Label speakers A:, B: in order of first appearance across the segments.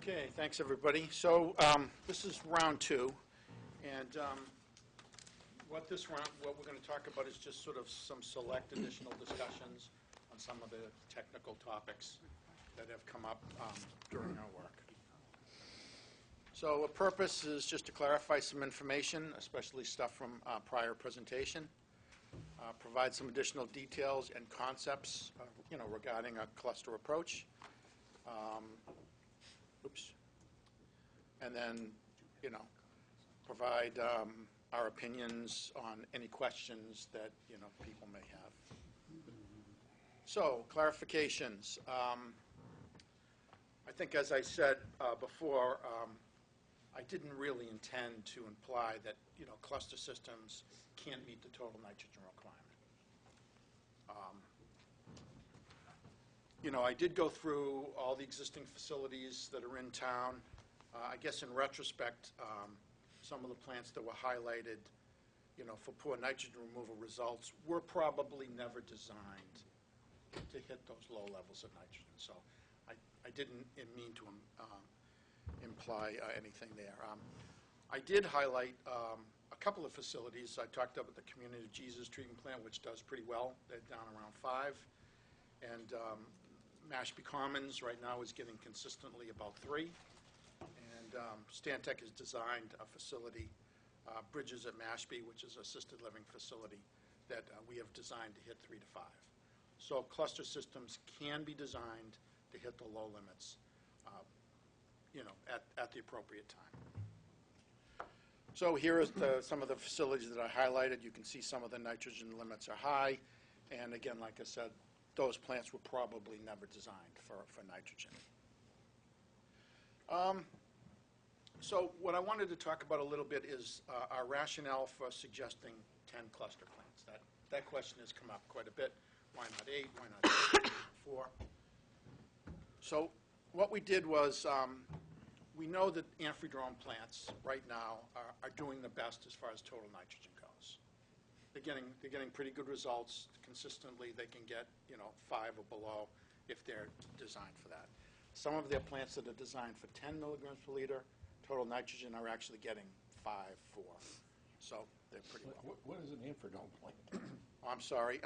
A: Okay, thanks, everybody. So this is round two, and what we're going to talk about is just sort of some select additional discussions on some of the technical topics that have come up during our work. So the purpose is just to clarify some information, especially stuff from prior presentation, provide some additional details and concepts, regarding a cluster approach. And then, provide our opinions on any questions that, people may have. So, clarifications. I think, as I said before, I didn't really intend to imply that, cluster systems can't meet the total nitrogen requirement. I did go through all the existing facilities that are in town. I guess in retrospect, some of the plants that were highlighted, for poor nitrogen removal results were probably never designed to hit those low levels of nitrogen. So I didn't mean to imply anything there. I did highlight a couple of facilities. I talked about the Community of Jesus treatment plant, which does pretty well. They're down around 5. And Mashpee Commons right now is getting consistently about 3. And Stantec has designed a facility, Bridges at Mashpee, which is an assisted living facility that we have designed to hit 3 to 5. So cluster systems can be designed to hit the low limits, at the appropriate time. So here is some of the facilities that I highlighted. You can see some of the nitrogen limits are high. And again, like I said, those plants were probably never designed for nitrogen. So what I wanted to talk about a little bit is our rationale for suggesting 10 cluster plants. That question has come up quite a bit. Why not 8? Why not 4? So what we did was we know that amphidrome plants right now are doing the best as far as total nitrogen goes. They're getting pretty good results. Consistently, they can get 5 or below if they're designed for that. Some of their plants that are designed for 10 milligrams per liter total nitrogen are actually getting 5, 4. So they're pretty well.
B: What is an amphidrome plant?
A: Oh, I'm sorry.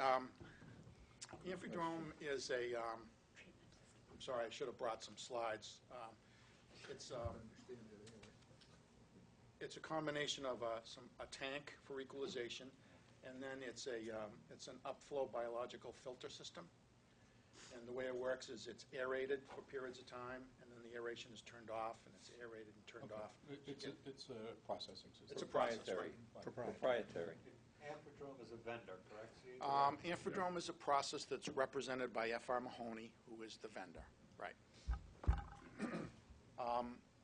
A: Amphidrome is a. I'm sorry, I should have brought some slides. It's a combination of a tank for equalization. And then it's an upflow biological filter system. And the way it works is it's aerated for periods of time, and then the aeration is turned off, and it's aerated and turned off.
B: It's a processing system.
A: It's a process, right?
C: Proprietary.
D: Amphidrome is a vendor, correct?
A: Amphidrome is a process that's represented by F.R. Mahoney, who is the vendor, right?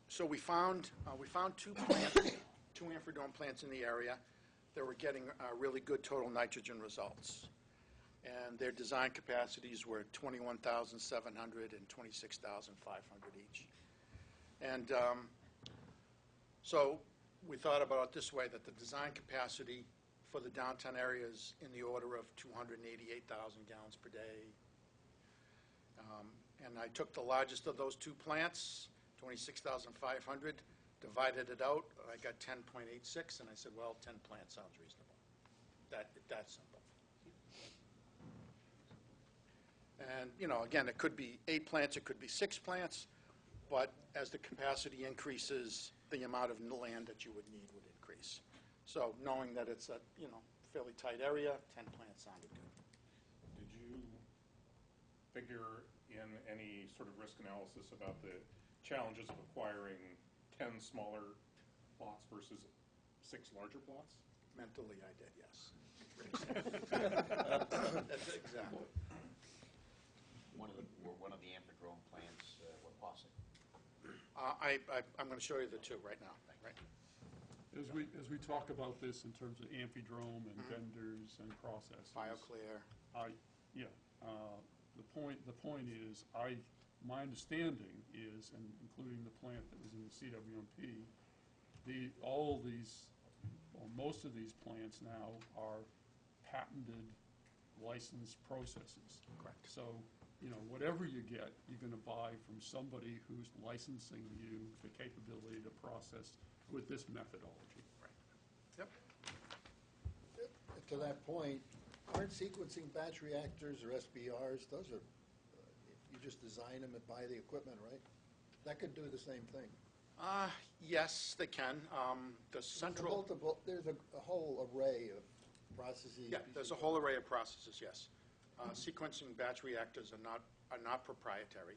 A: So we found 2 plants, 2 amphidrome plants in the area. They were getting really good total nitrogen results. And their design capacities were 21,700 and 26,500 each. And so we thought about it this way, that the design capacity for the downtown area is in the order of 288,000 gallons per day. And I took the largest of those 2 plants, 26,500, divided it out. I got 10.86, and I said, well, 10 plants sounds reasonable. That's simple. And, again, it could be 8 plants, it could be 6 plants, but as the capacity increases, the amount of land that you would need would increase. So knowing that it's a, fairly tight area, 10 plants sounded good.
B: Did you figure in any sort of risk analysis about the challenges of acquiring 10 smaller plots versus 6 larger plots?
A: Mentally, I did, yes. That's exactly.
C: One of the amphidrome plants, what plastic?
A: I'm going to show you the 2 right now. Right?
E: As we talk about this in terms of amphidrome and vendors and processes.
A: BioClear.
E: The point is, my understanding is, and including the plant that was in the CWMP, all these, or most of these plants now are patented licensed processes.
A: Correct.
E: So you know, whatever you get, you're gonna buy from somebody who's licensing you the capability to process with this methodology.
A: Yep.
F: To that point, aren't sequencing batch reactors or SBRs, those are, you just design them and buy the equipment, right? That could do the same thing.
A: Yes, they can. The central,
F: There's a whole array of processes.
A: yeah, there's a whole array of processes, yes. Sequencing batch reactors are not proprietary.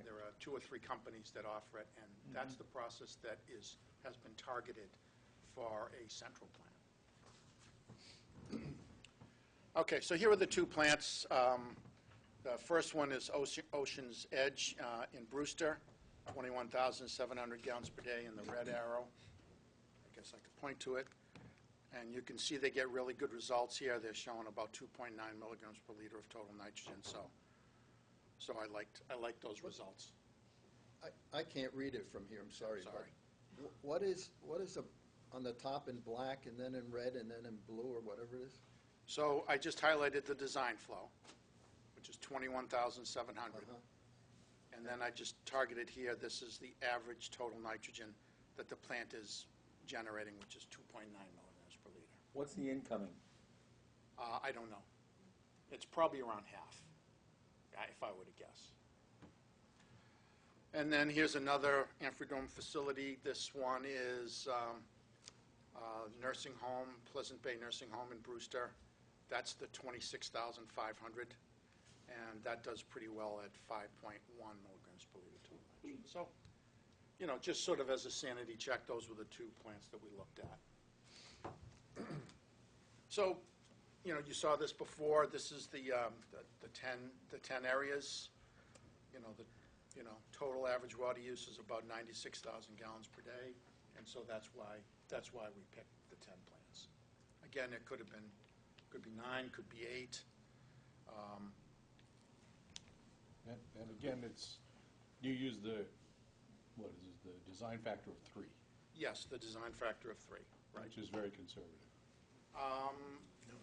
A: There are 2 or 3 companies that offer it, and that's the process that has been targeted for a central plant. Okay, so here are the 2 plants. The first one is Ocean's Edge in Brewster, 21,700 gallons per day in the red arrow. I guess I could point to it. And you can see they get really good results here. They're showing about 2.9 milligrams per liter of total nitrogen, so I liked those results.
F: I can't read it from here, I'm sorry.
A: Sorry.
F: But what is on the top in black and then in red and then in blue or whatever it is?
A: So I just highlighted the design flow, which is 21,700. And then I just targeted here, this is the average total nitrogen that the plant is generating, which is 2.9 milligrams per liter.
G: What's the incoming?
A: I don't know. It's probably around half, if I were to guess. And then here's another Amphrodome facility. This one is nursing home, Pleasant Bay Nursing Home in Brewster. That's the 26,500, and that does pretty well at 5.1 milligrams per liter total nitrogen. So, you know, just sort of as a sanity check, those were the 2 plants that we looked at. So, you know, you saw this before. This is the 10 areas. You know, total average water use is about 96,000 gallons per day, and so that's why we picked the 10 plants. Again, it could be 9, could be 8.
B: And again, you use the design factor of 3,
A: Yes, the design factor of 3, right.
B: which is very conservative.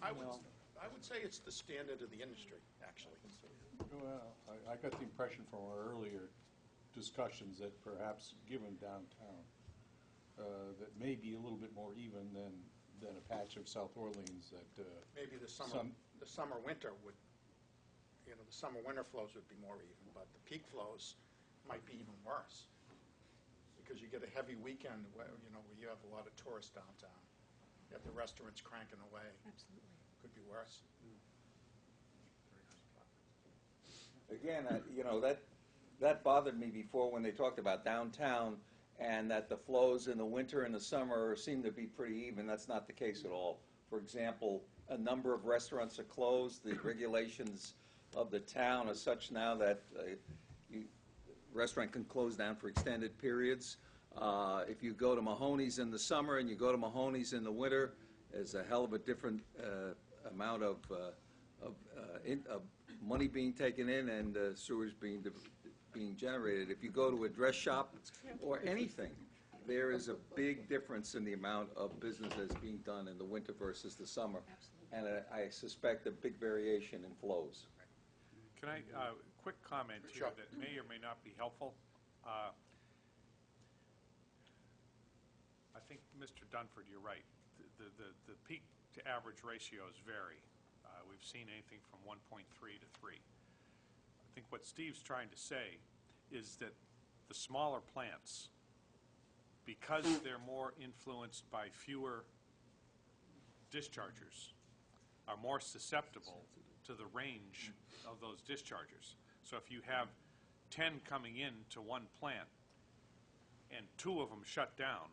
A: I would say it's the standard of the industry, actually.
B: Well, I got the impression from our earlier discussions that perhaps given downtown, that may be a little bit more even than a patch of South Orleans that,
A: Maybe the summer-winter would, you know, the summer-winter flows would be more even, but the peak flows might be even worse. Because you get a heavy weekend where, you know, where you have a lot of tourists downtown. You have the restaurants cranking away.
H: Absolutely.
A: Could be worse.
G: Again, you know, that bothered me before when they talked about downtown and that the flows in the winter and the summer seem to be pretty even. That's not the case at all. For example, a number of restaurants are closed. The regulations of the town are such now that restaurant can close down for extended periods. If you go to Mahoney's in the summer and you go to Mahoney's in the winter, there's a hell of a different amount of money being taken in and sewers being generated. If you go to a dress shop or anything, there is a big difference in the amount of business that's being done in the winter versus the summer.
H: Absolutely.
G: And I suspect a big variation in flows.
I: Can I, quick comment here
A: Sure.
I: that may or may not be helpful. I think, Mr. Dunford, you're right. The peak to average ratios vary. We've seen anything from 1.3 to 3. I think what Steve's trying to say is that the smaller plants, because they're more influenced by fewer dischargers, are more susceptible to the range of those dischargers. So if you have 10 coming in to one plant and 2 of them shut down,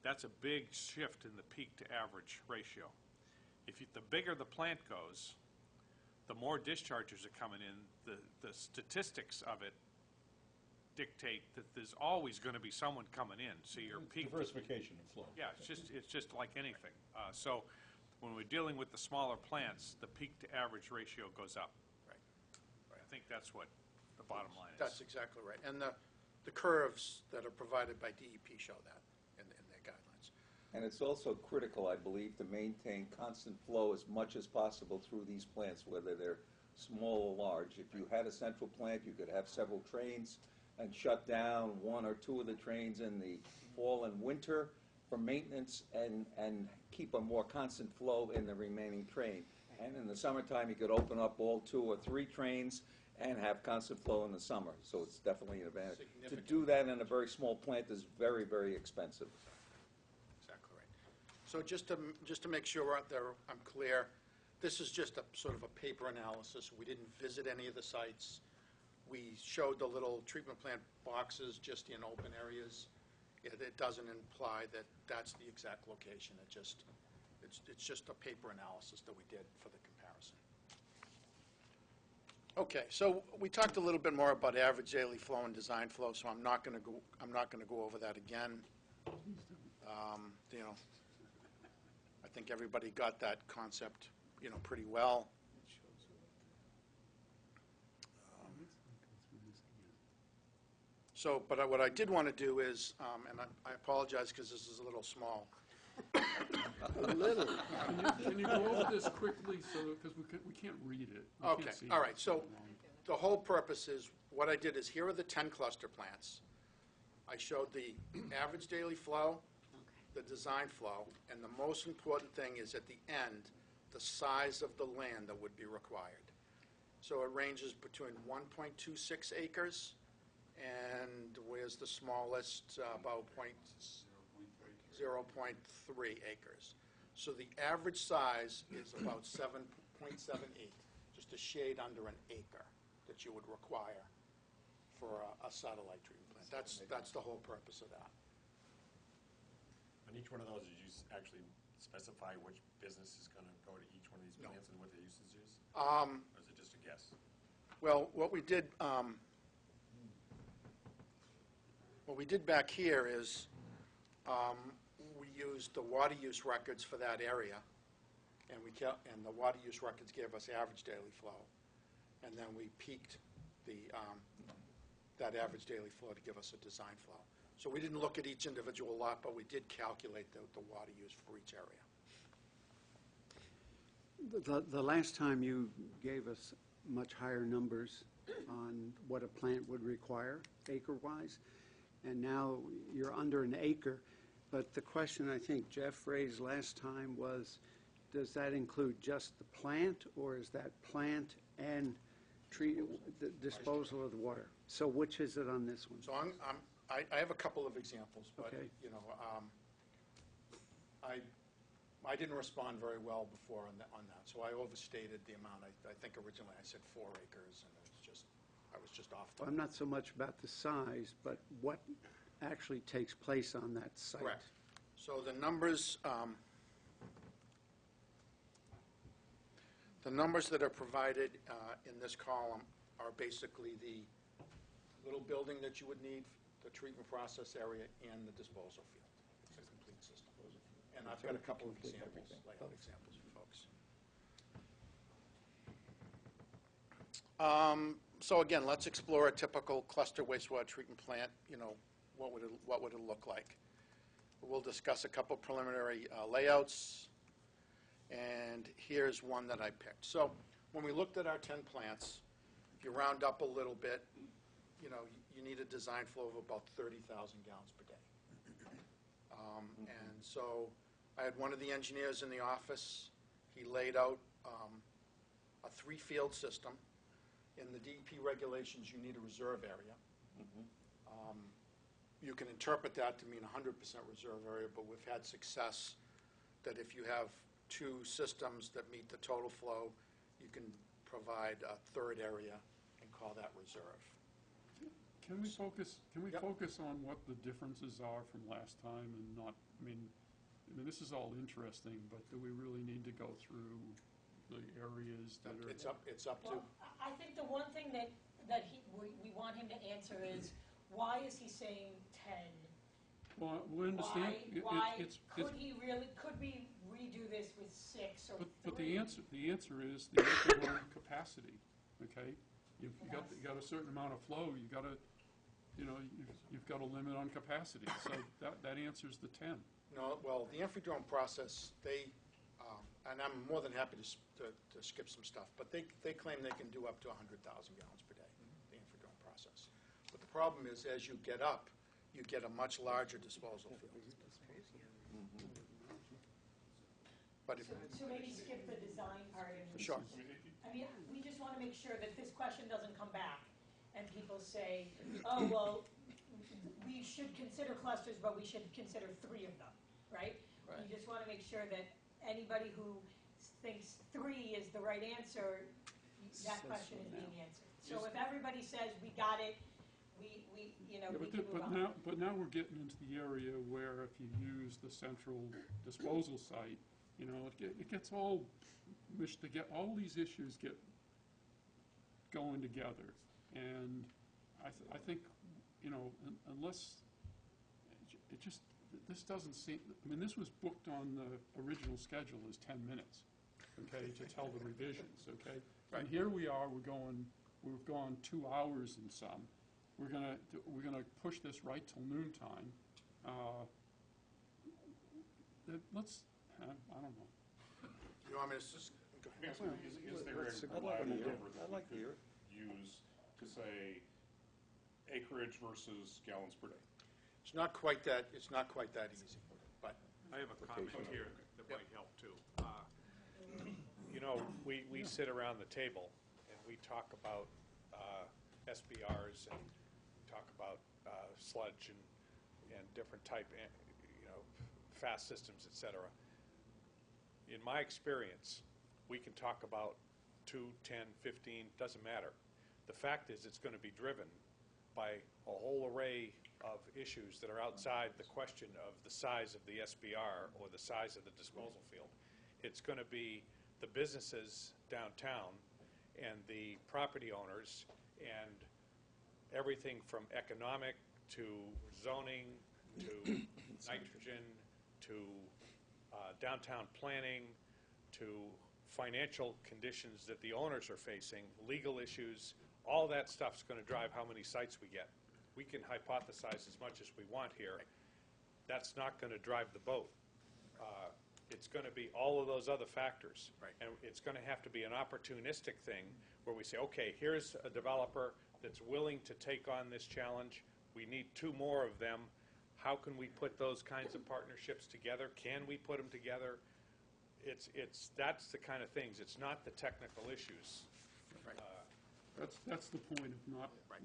I: that's a big shift in the peak to average ratio. The bigger the plant goes, the more discharges are coming in. The statistics of it dictate that there's always going to be someone coming in. So your peak.
B: Diversification of flow.
I: Yeah, it's just like anything. So when we're dealing with the smaller plants, the peak to average ratio goes up.
A: Right.
I: I think that's what the bottom line is.
A: That's exactly right. And the curves that are provided by DEP show that in their guidelines.
G: And it's also critical, I believe, to maintain constant flow as much as possible through these plants, whether they're small or large. If you had a central plant, you could have several trains and shut down one or two of the trains in the fall and winter for maintenance and keep a more constant flow in the remaining train. And in the summertime, you could open up all 2 or 3 trains and have constant flow in the summer. So it's definitely an advantage. To do that in a very small plant is very, very expensive.
A: Exactly right. So just to make sure I'm clear, this is just a sort of a paper analysis. We didn't visit any of the sites. We showed the little treatment plant boxes just in open areas. It doesn't imply that that's the exact location. It's just a paper analysis that we did for the comparison. Okay, so we talked a little bit more about average daily flow and design flow, so I'm not going to go over that again. You know, I think everybody got that concept, you know, pretty well. So, but what I did want to do is, and I apologize because this is a little small.
F: A little.
E: Can you go over this quickly, so, because we can't read it. We can't
A: Okay,
E: see
A: all
E: it.
A: right, so the whole purpose is, what I did is, here are the 10 cluster plants. I showed the average daily flow, the design flow, and the most important thing is, at the end, the size of the land that would be required. So it ranges between 1.26 acres, and where's the smallest, about 0.3 acres. So the average size is about 7.78, just a shade under an acre that you would require for a satellite treatment plant. That's the whole purpose of that.
H: On each one of those, did you actually specify which business is going to go to each one of these
A: No.
H: plants and what their usage is? Or
A: Um,
H: is it just a guess?
A: Well, what we did back here is, we used the water use records for that area, and and the water use records gave us average daily flow, and then we peaked that average daily flow to give us a design flow. So we didn't look at each individual lot, but we did calculate the water use for each area.
J: The last time you gave us much higher numbers on what a plant would require acre-wise, and now you're under an acre. But the question I think Jeff raised last time was, does that include just the plant, or is that plant and the disposal of the water? So which is it on this one?
A: So I have a couple of examples, but,
J: Okay.
A: you know, I didn't respond very well before on that, so I overstated the amount. I think originally I said 4 acres, and I was just off.
J: I'm not so much about the size, but what actually takes place on that site.
A: Correct. So the numbers that are provided in this column are basically the little building that you would need, the treatment process area, and the disposal field. It's a complete system. And I've got a couple of examples, layout examples for folks. So again, let's explore a typical cluster wastewater treatment plant. You know, what would it look like? We'll discuss a couple preliminary layouts, and here's one that I picked. So when we looked at our 10 plants, if you round up a little bit, you know, you need a design flow of about 30,000 gallons per day. And so I had one of the engineers in the office. He laid out a 3-field system. In the DEP regulations, you need a reserve area. You can interpret that to mean 100% reserve area, but we've had success that if you have 2 systems that meet the total flow, you can provide a 3rd area and call that reserve.
E: Can we focus
A: Yep.
E: on what the differences are from last time and not, I mean, this is all interesting, but do we really need to go through the areas that are?
A: It's up to.
K: Well, I think the one thing that we want him to answer is, why is he saying 10?
E: Well, we understand.
K: Why
E: It's
K: could we redo this with 6 or 3?
E: But the answer is the overall capacity, okay? You've got a certain amount of flow, you've got a limit on capacity, so that answers the 10.
A: No, well, the Amphitryon process, they And I'm more than happy to skip some stuff, but they claim they can do up to 100,000 gallons per day, the Infodrome process. But the problem is, as you get up, you get a much larger disposal field. But if,
K: So maybe skip the design part and.
A: Sure.
K: I mean, we just want to make sure that this question doesn't come back and people say, oh, well, we should consider clusters, but we should consider 3 of them, right?
A: Right.
K: We just want to make sure that anybody who thinks 3 is the right answer, that question is being answered. So if everybody says, we got it, we
E: Yeah,
K: we can move on.
E: but now we're getting into the area where if you use the central disposal site, it gets all mished together, all these issues get going together. And I think, unless, it just, this doesn't seem, I mean, this was booked on the original schedule as 10 minutes, okay, to tell the revisions, okay? And here we are, we've gone 2 hours and some. We're gonna push this right till noon time. I don't know.
A: you want me to just, go ahead.
H: Basically, is there
B: Let's-
H: a
B: I'd like to
H: reliable
B: hear it.
H: number that
B: I'd
H: we
B: like to hear
H: could use to say acreage versus gallons per day?
A: It's not quite that easy, but
I: I have a comment here that might help too. We sit around the table and we talk about SBRs and talk about sludge and different type, fast systems, et cetera. In my experience, we can talk about 2, 10, 15, doesn't matter. The fact is, it's going to be driven by a whole array of issues that are outside the question of the size of the SBR or the size of the disposal field. It's going to be the businesses downtown and the property owners and everything from economic to zoning to nitrogen to downtown planning to financial conditions that the owners are facing, legal issues, all that stuff's going to drive how many sites we get. We can hypothesize as much as we want here. That's not going to drive the boat. It's going to be all of those other factors.
A: Right.
I: And it's going to have to be an opportunistic thing where we say, okay, here's a developer that's willing to take on this challenge. We need 2 more of them. How can we put those kinds of partnerships together? Can we put them together? That's the kind of things. It's not the technical issues.
A: Right.
E: That's the point of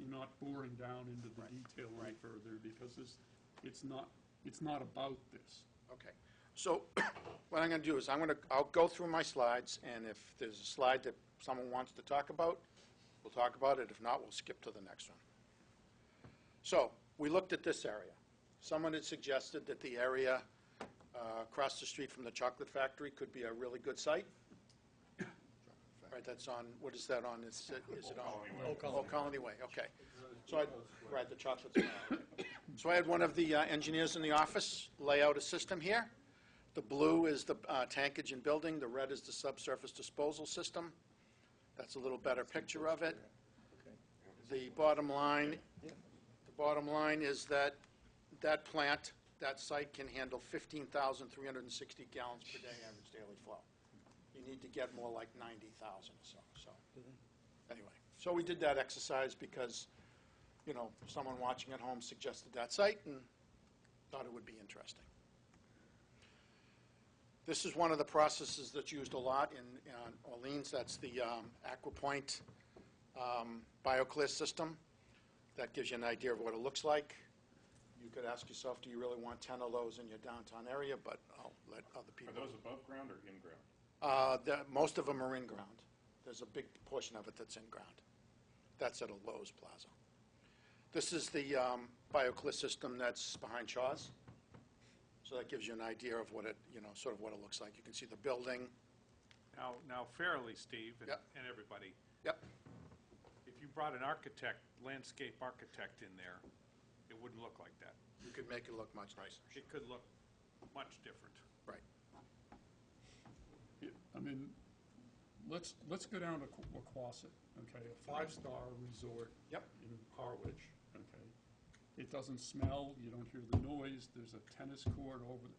E: not boring down into the detail any further, because it's not about this.
A: okay. So what I'm going to do is I'll go through my slides, and if there's a slide that someone wants to talk about, we'll talk about it. If not, we'll skip to the next one. So we looked at this area. Someone had suggested that the area across the street from the chocolate factory could be a really good site. Right, that's on, what is that on? Is it on? Old Colony Way, okay. So the chocolate smell. So I had one of the engineers in the office lay out a system here. The blue is the tankage and building, the red is the subsurface disposal system. That's a little better picture of it. The bottom line is that that plant, that site can handle 15,360 gallons per day average daily flow. You need to get more like 90,000 or so. Anyway, so we did that exercise because, someone watching at home suggested that site and thought it would be interesting. This is one of the processes that's used a lot in Orleans. That's the AquaPoint BioClear system. That gives you an idea of what it looks like. You could ask yourself, do you really want 10 of those in your downtown area? But I'll let other people.
H: Are those above ground or in ground?
A: Most of them are in ground. There's a big portion of it that's in ground. That's at a Lowe's Plaza. This is the BioClear system that's behind Shaw's. So that gives you an idea of what it, sort of what it looks like. You can see the building.
I: Now fairly, Steve, and
A: Yep.
I: and everybody,
A: Yep.
I: if you brought an architect, landscape architect in there, it wouldn't look like that.
A: You could make it look much nicer.
I: It could look much different.
A: Right.
E: I mean, let's go down to Wauquasit, okay, a 5-star resort
A: Yep.
E: in Harwich, okay. It doesn't smell, you don't hear the noise, there's a tennis court over,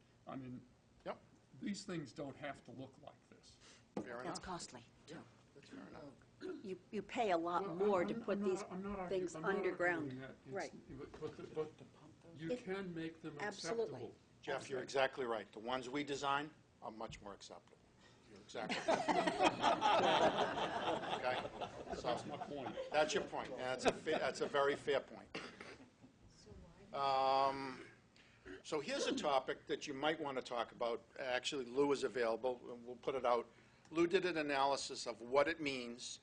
A: Yep.
E: these things don't have to look like this.
A: Fair
L: That's
A: enough.
L: costly, too.
A: That's fair enough.
L: You pay a lot
E: Well,
L: more to
E: I'm
L: put
E: not-
L: these
E: I'm not argu-
L: things
E: I'm not
L: underground.
E: arguing that. It's-
L: Right.
E: But you
L: It-
E: can make them
L: Absolutely.
E: acceptable.
A: Jeff, you're exactly right. The ones we design are much more acceptable. You're exactly right. Okay? So,
E: That's my point.
A: that's your point, and that's a very fair point. So here's a topic that you might want to talk about. Actually, Lou is available, and we'll put it out. Lou did an analysis of what it means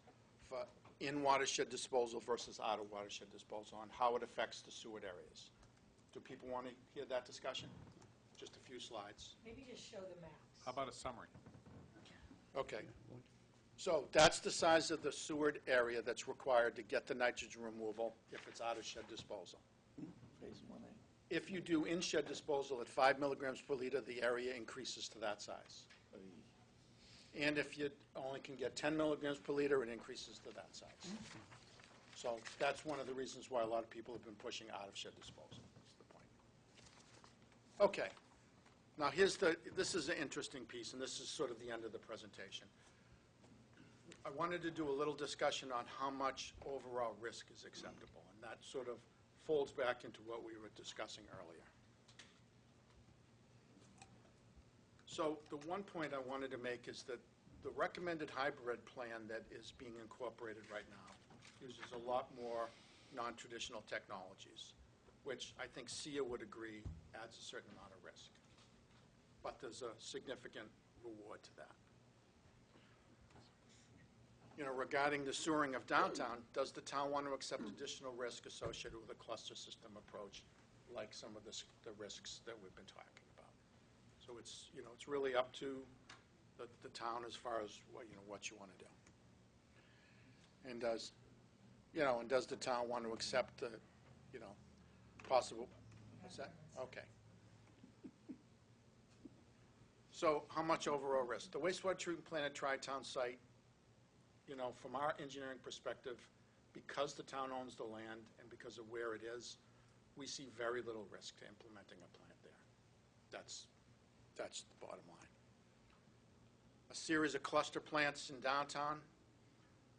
A: for in-watershed disposal versus out-of-watershed disposal, and how it affects the sewer areas. Do people want to hear that discussion? Just a few slides.
K: Maybe just show the maps.
I: How about a summary?
A: Okay. So that's the size of the sewered area that's required to get the nitrogen removal if it's out-of-shed disposal.
G: Phase 1A.
A: If you do in-shed disposal at 5 milligrams per liter, the area increases to that size. And if you only can get 10 milligrams per liter, it increases to that size. So that's one of the reasons why a lot of people have been pushing out-of-shed disposal. That's the point. Okay. Now, this is an interesting piece, and this is sort of the end of the presentation. I wanted to do a little discussion on how much overall risk is acceptable, and that sort of folds back into what we were discussing earlier. So the one point I wanted to make is that the recommended hybrid plan that is being incorporated right now uses a lot more non-traditional technologies, which I think SIA would agree adds a certain amount of risk. But there's a significant reward to that. You know, regarding the sewering of downtown, does the town want to accept additional risk associated with a cluster system approach, like some of the risks that we've been talking about? So it's, you know, it's really up to the town as far as what you want to do. And does the town want to accept the, possible, what's that? Okay. So how much overall risk? The wastewater treatment plant at Tri-Town site, from our engineering perspective, because the town owns the land and because of where it is, we see very little risk to implementing a plant there. That's the bottom line. A series of cluster plants in downtown,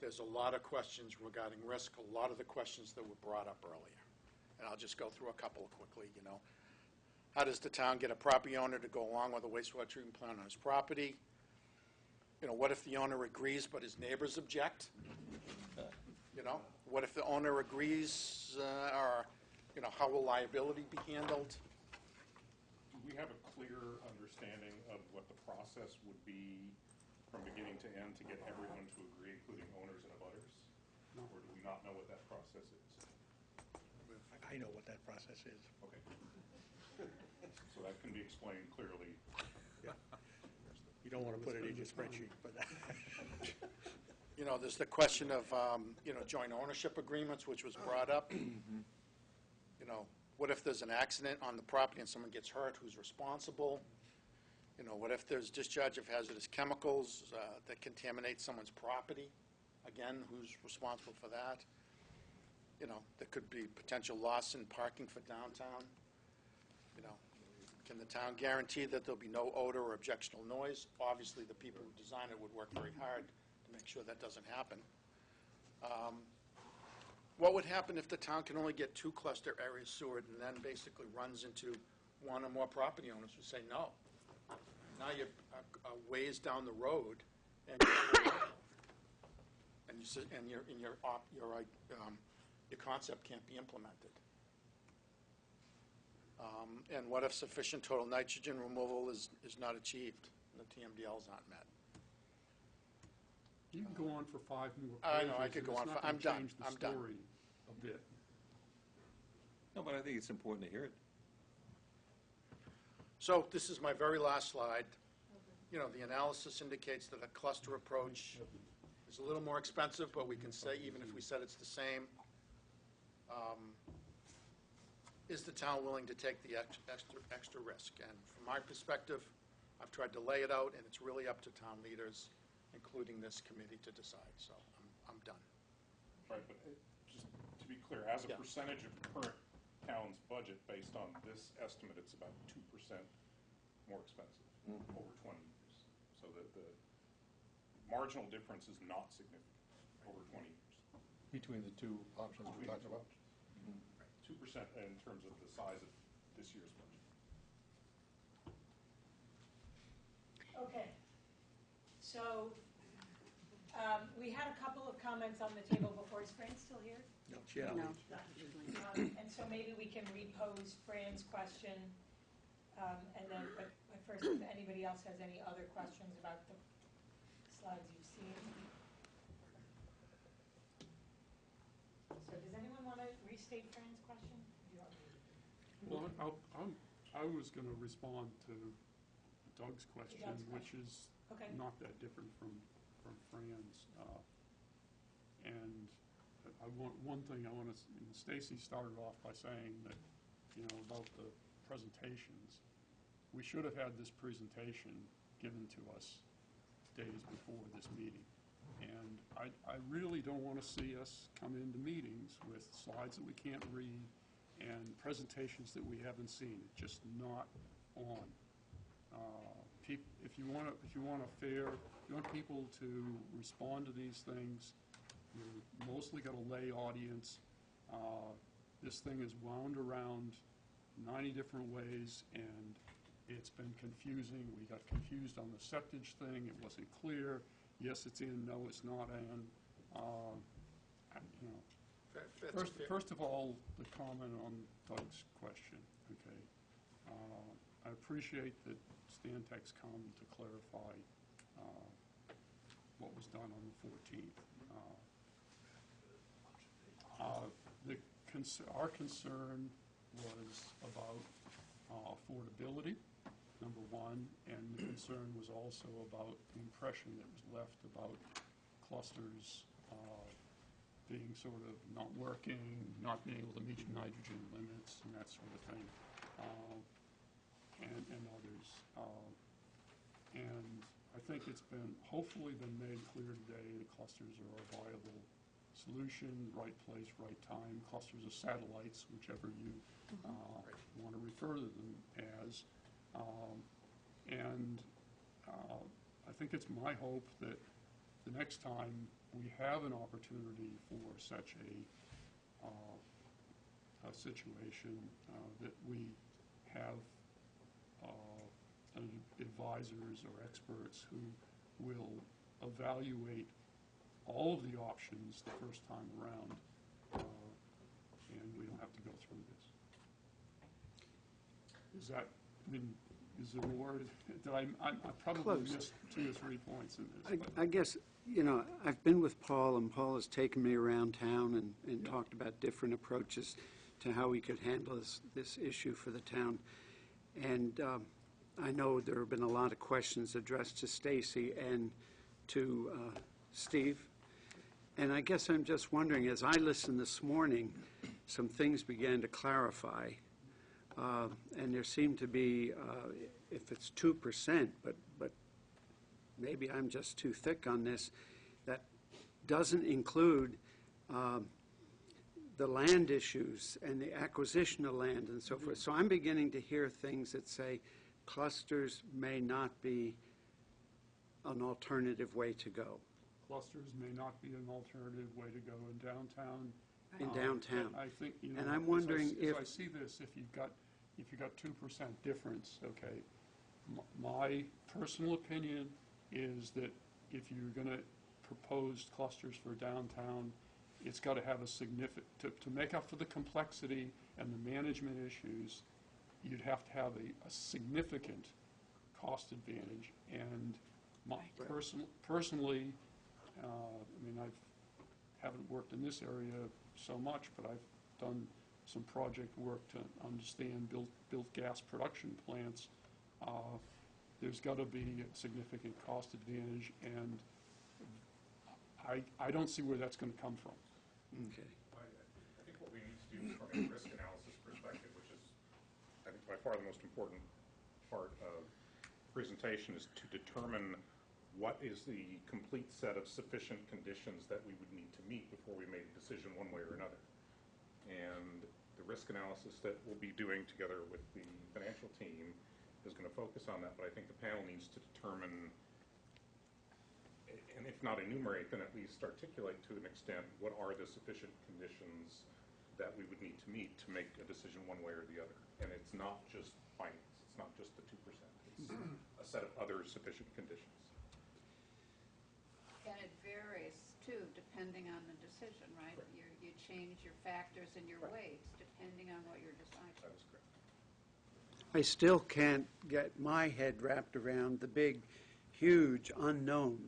A: there's a lot of questions regarding risk, a lot of the questions that were brought up earlier. And I'll just go through a couple quickly, How does the town get a property owner to go along with a wastewater treatment plant on his property? What if the owner agrees but his neighbors object? What if the owner agrees, or, how will liability be handled?
B: Do we have a clear understanding of what the process would be from beginning to end to get everyone to agree, including owners and abutters? Or do we not know what that process is?
M: I know what that process is.
B: Okay. So that can be explained clearly.
M: You don't want to put it in your spreadsheet, but
A: There's the question of, joint ownership agreements, which was brought up. What if there's an accident on the property and someone gets hurt, who's responsible? What if there's discharge of hazardous chemicals that contaminate someone's property? Again, who's responsible for that? There could be potential loss in parking for downtown. Can the town guarantee that there'll be no odor or objectionable noise? Obviously, the people who design it would work very hard to make sure that doesn't happen. What would happen if the town can only get 2 cluster areas sewered and then basically runs into one or more property owners who say no? Now you're a ways down the road, and your concept can't be implemented. And what if sufficient total nitrogen removal is not achieved, and the TMDLs aren't met?
E: You can go on for 5 more pages.
A: I know, I could go on
E: and
A: for- I'm
E: it's not
A: done,
E: gonna change the
A: I'm done.
E: story a bit.
G: No, but I think it's important to hear it.
A: So this is my very last slide. The analysis indicates that a cluster approach is a little more expensive, but we can say, even if we said it's the same, is the town willing to take the extra risk? And from my perspective, I've tried to lay it out, and it's really up to town leaders, including this committee, to decide. So I'm done.
B: Right, but just to be clear, as a
A: Yeah.
B: percentage of the current town's budget, based on this estimate, it's about 2%
L: more expensive over 20 years. So that the marginal difference is not significant over 20 years.
B: Between the two options we're talking about?
L: 2% in terms of the size of this year's budget.
K: Okay. So, we had a couple of comments on the table before. Is Fran still here?
M: No, she had to leave.
K: And so maybe we can repose Fran's question, and then, but first, if anybody else has any other questions about the slides you've seen. So does anyone want to restate Fran's question? Do you want me to-
E: Well, I was going to respond to Doug's question,
K: Doug's
E: which
K: question.
E: is
K: Okay.
E: not that different from Fran's. And I want, one thing I want to, Stacy started off by saying that, you know, about the presentations. We should have had this presentation given to us days before this meeting. And I really don't want to see us come into meetings with slides that we can't read and presentations that we haven't seen. It's just not on. If you want people to respond to these things, you've mostly got a lay audience. This thing is wound around 90 different ways, and it's been confusing. We got confused on the septage thing. It wasn't clear. Yes, it's in. No, it's not in. You know. First of all, the comment on Doug's question. Okay. I appreciate that Stantec's come to clarify what was done on the 14th. Our concern was about affordability, number one, and the concern was also about the impression that was left about clusters being sort of not working, not being able to meet your nitrogen limits and that sort of thing, and others. And I think it's hopefully been made clear today that clusters are a viable solution, right place, right time. Clusters of satellites, whichever you want to refer to them as. And I think it's my hope that the next time we have an opportunity for such a situation, that we have advisors or experts who will evaluate all of the options the first time around, and we don't have to go through this. Is that, I mean, is there more? Did I probably
J: Close.
E: missed 2 or 3 points in this. but-
J: I guess, you know, I've been with Paul, and Paul has taken me around town and talked about different approaches to how we could handle this issue for the town. And I know there have been a lot of questions addressed to Stacy and to Steve. And I guess I'm just wondering, as I listened this morning, some things began to clarify. And there seemed to be, if it's 2%, but maybe I'm just too thick on this, that doesn't include the land issues and the acquisition of land and so forth. So I'm beginning to hear things that say clusters may not be an alternative way to go.
E: Clusters may not be an alternative way to go in downtown.
J: In downtown.
E: I think, you know.
J: And I'm wondering if-
E: As I see this, if you've got 2% difference, okay, my personal opinion is that if you're going to propose clusters for downtown, it's got to have a significant, to make up for the complexity and the management issues, you'd have to have a significant cost advantage. And personally, I mean, haven't worked in this area so much, but I've done some project work to understand built gas production plants. There's got to be a significant cost advantage, and I don't see where that's going to come from.
J: Okay.
L: I think what we need to do from a risk analysis perspective, which is, I think, by far the most important part of the presentation, is to determine what is the complete set of sufficient conditions that we would need to meet before we made a decision one way or another. And the risk analysis that we'll be doing together with the financial team is going to focus on that, but I think the panel needs to determine, and if not enumerate, then at least articulate to an extent what are the sufficient conditions that we would need to meet to make a decision one way or the other. And it's not just finance, it's not just the 2%, it's a set of other sufficient conditions.
N: And it varies too, depending on the decision, right? You change your factors and your weights depending on what you're deciding.
L: That is correct.
J: I still can't get my head wrapped around the big, huge unknown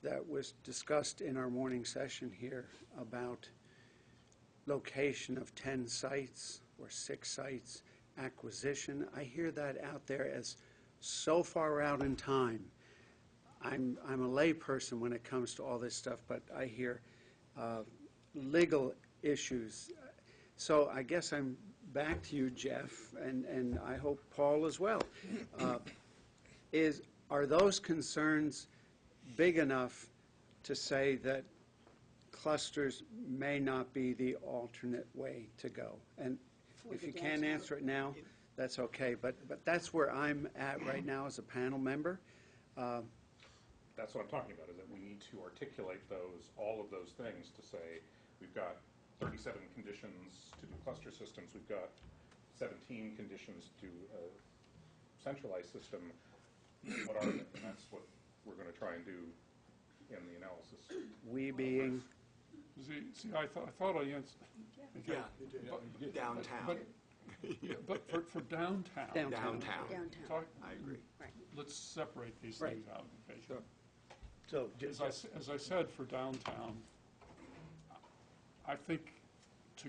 J: that was discussed in our morning session here about location of 10 sites or 6 sites, acquisition. I hear that out there as so far out in time. I'm a layperson when it comes to all this stuff, but I hear legal issues. So I guess I'm back to you, Jeff, and I hope Paul as well. Are those concerns big enough to say that clusters may not be the alternate way to go? And if you can't answer it now, that's okay, but that's where I'm at right now as a panel member.
L: That's what I'm talking about, is that we need to articulate all of those things to say, we've got 37 conditions to do cluster systems, we've got 17 conditions to do a centralized system. What are they? And that's what we're going to try and do in the analysis.
J: We being?
E: See, I thought I answered. Okay.
M: Downtown.
E: But for downtown.
M: Downtown.
E: I agree.
N: Right.
E: Let's separate these
J: Right.
E: things out. Okay.
J: Sure. So,
E: As I said, for downtown, I think to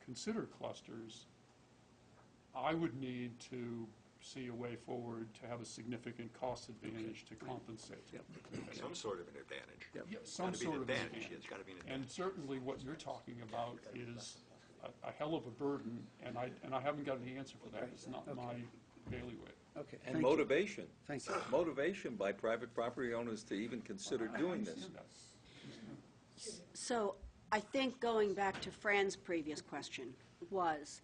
E: consider clusters, I would need to see a way forward to have a significant cost advantage to compensate.
M: Some sort of an advantage.
E: Yeah, some
M: Gotta be an
E: sort of
M: advantage.
E: advantage.
M: It's gotta be an
E: And certainly what you're talking about is a hell of a burden, and I haven't got any answer for that. It's not my bailiwick.
J: okay.
G: And
J: thank you.
G: motivation.
J: Thank you.
G: Motivation by private property owners to even consider doing this.
E: I understand that.
O: So I think going back to Fran's previous question was,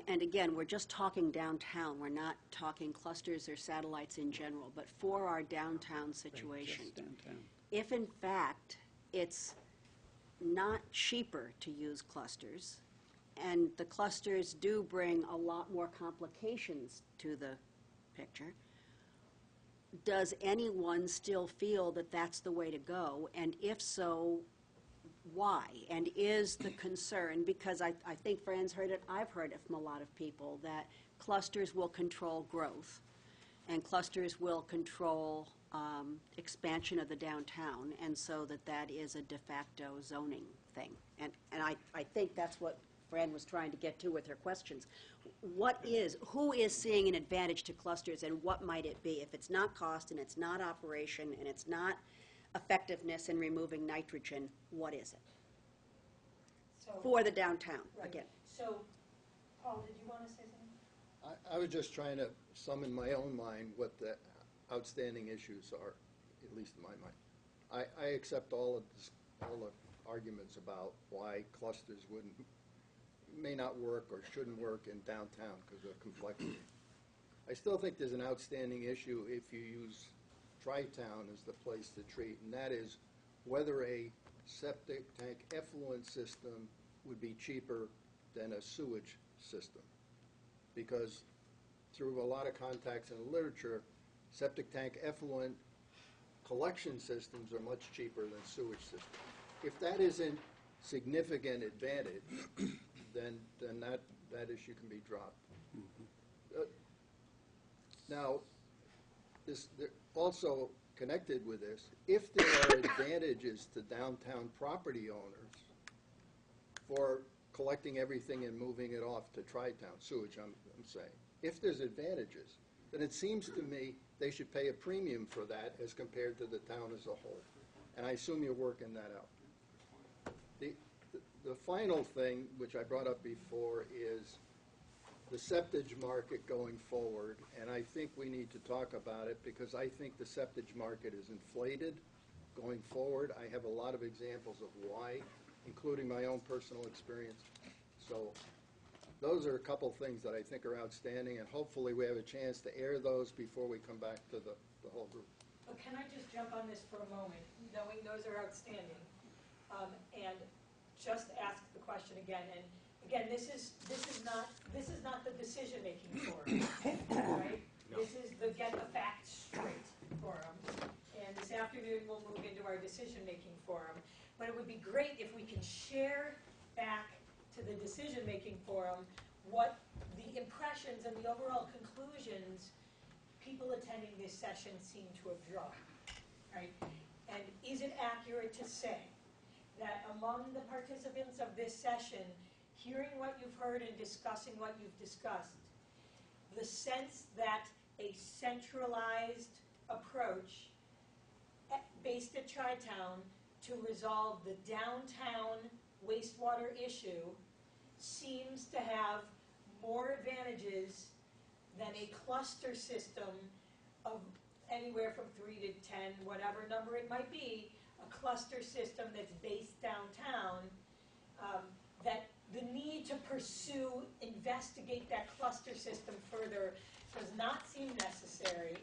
O: and again, we're just talking downtown, we're not talking clusters or satellites in general, but for our downtown situation,
J: Just downtown.
O: if in fact it's not cheaper to use clusters, and the clusters do bring a lot more complications to the picture, does anyone still feel that that's the way to go? And if so, why? And is the concern, because I think Fran's heard it, I've heard it from a lot of people, that clusters will control growth, and clusters will control expansion of the downtown, and so that is a de facto zoning thing. And I think that's what Fran was trying to get to with her questions. Who is seeing an advantage to clusters, and what might it be? If it's not cost, and it's not operation, and it's not effectiveness in removing nitrogen, what is it?
K: So,
O: For the downtown,
K: right.
O: again.
K: So, Paul, did you want to say something?
F: I was just trying to sum in my own mind what the outstanding issues are, at least in my mind. I accept all the arguments about why clusters may not work or shouldn't work in downtown because of complexity. I still think there's an outstanding issue if you use Tri-Town as the place to treat, and that is whether a septic tank effluent system would be cheaper than a sewage system. Because through a lot of contacts in the literature, septic tank effluent collection systems are much cheaper than sewage systems. If that isn't significant advantage, then that issue can be dropped. Now, also connected with this, if there are advantages to downtown property owners for collecting everything and moving it off to Tri-Town, sewage I'm saying, if there's advantages, then it seems to me they should pay a premium for that as compared to the town as a whole. And I assume you're working that out. The final thing, which I brought up before, is the septage market going forward, and I think we need to talk about it because I think the septage market is inflated going forward. I have a lot of examples of why, including my own personal experience. So those are a couple things that I think are outstanding, and hopefully we have a chance to air those before we come back to the whole group.
K: But can I just jump on this for a moment, knowing those are outstanding, and just ask the question again? And again, this is not the decision-making forum, right? This is the get the facts straight forum. And this afternoon, we'll move into our decision-making forum. But it would be great if we can share back to the decision-making forum what the impressions and the overall conclusions people attending this session seem to have drawn, right? And is it accurate to say that among the participants of this session, hearing what you've heard and discussing what you've discussed, the sense that a centralized approach based at Chi-Town to resolve the downtown wastewater issue seems to have more advantages than a cluster system of anywhere from 3 to 10, whatever number it might be, a cluster system that's based downtown, that the need to investigate that cluster system further does not seem necessary,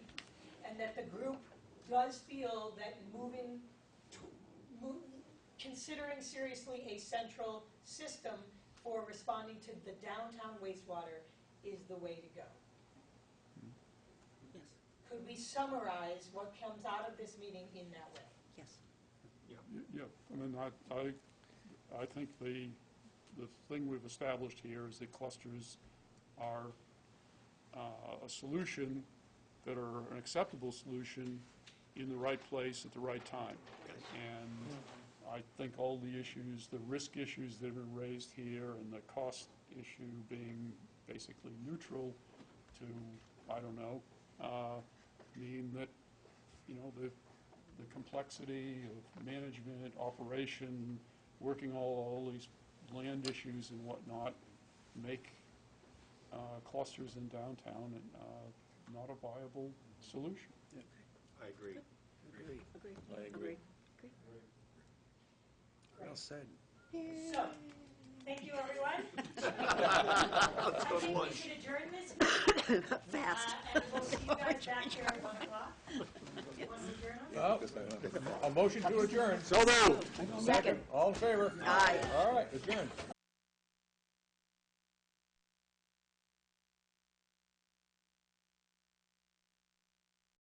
K: and that the group does feel that considering seriously a central system for responding to the downtown wastewater is the way to go.
O: Yes,
K: Could we summarize what comes out of this meeting in that way?
O: yes.
E: Yeah, I mean, I think the thing we've established here is that clusters are a solution that are an acceptable solution in the right place at the right time. And I think all the issues, the risk issues that are raised here and the cost issue being basically neutral to, I don't know, mean that, the complexity of management, operation, working all these land issues and whatnot make clusters in downtown not a viable solution.
M: I agree.
O: Agree.
M: I agree.
K: Well
J: said.
K: So, thank you, everyone. I think we should adjourn this meeting.
O: Fast.
K: And we'll see you guys back here at 1 o'clock. Want to adjourn us?
B: A motion to adjourn.
J: So moved.
B: Second. All in favor?
O: Aye.
B: All right, adjourned.